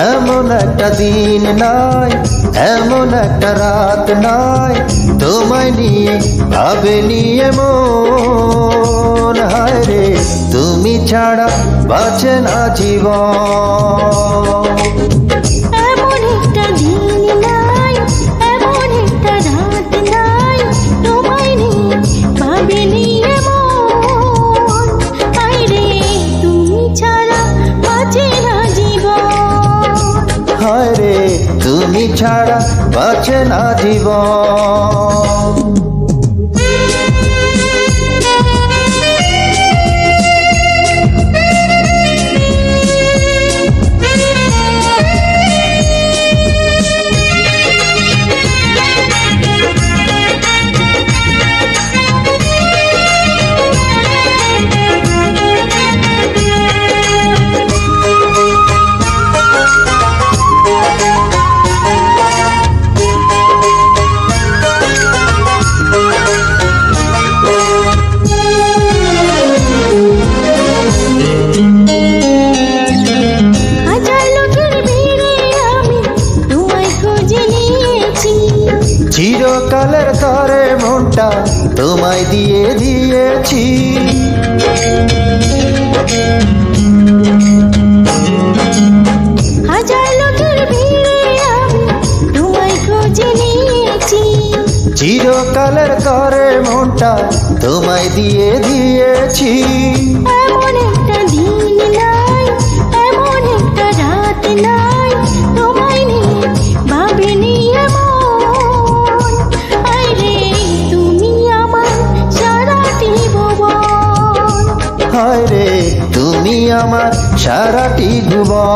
এমন একটা দিন নাই, এমন একটা রাত নাই, তোমায় নিয়ে ভাবেনি এমন। হায় রে তুমি ছাড়া বাঁচে না জীবন। এমন একটা দিন নাই, এমন একটা রাত নাই, তোমায় নিয়ে ভাবিনি এমন। হায় রে তুমি ছাড়া বাঁচে না জীবন। হায় রে তুমি ছাড়া বাঁচে না জীবন। চিরকালের তরে মনটা তোমায় দিয়ে দিয়েছি। হাজার লোকের ভিড়ে আমি তোমায় খুঁজে নিয়েছি। চিরকালের তরে মনটা তোমায় দিয়ে দিয়েছি। এমন একটা দিন নাই, এমন একটা রাত নাই, তোমায় নিয়ে ভাবিনি এমন। হায় রে তুমি আমার সারাটি ভুবন।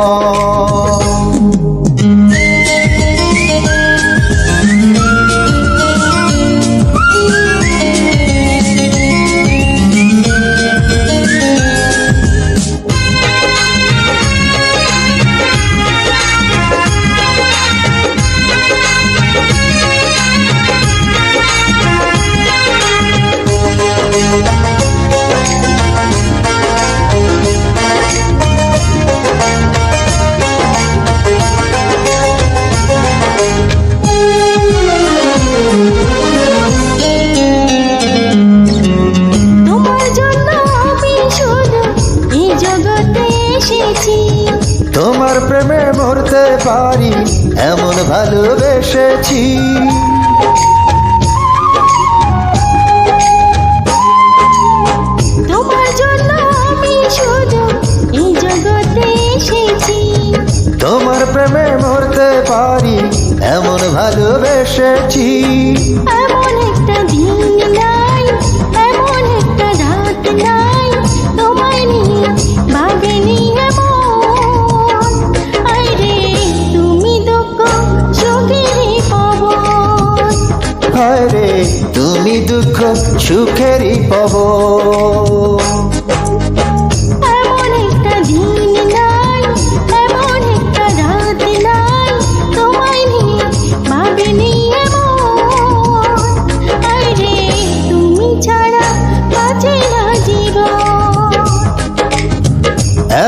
তোমার প্রেমে মরতে পারি এমন ভালোবেসেছি। তোমার জন্য আমি শুধু এই জগতে এসেছি। তোমার প্রেমে মরতে পারি এমন ভালোবেসেছি। এমন একটা দিন নাই, এমন একটা রাত নাই, তোমায় নিয়ে ভাবিনি এমন। হায় রে তুমি দুঃখ সুখেরই পাবো। এমন একটা দিন নাই, এমন একটা রাত নাই, তোমায় নিয়ে ভাবিনি এমন। হায় রে তুমি ছাড়া বাঁচে না জীবন।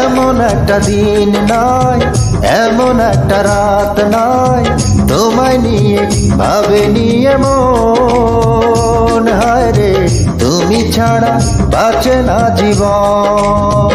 এমন একটা দিন নাই, এমন একটা রাত নাই, তোমায় নিয়ে ভাবেনি এমন। হায় রে তুমি ছাড়া বাঁচে না জীবন।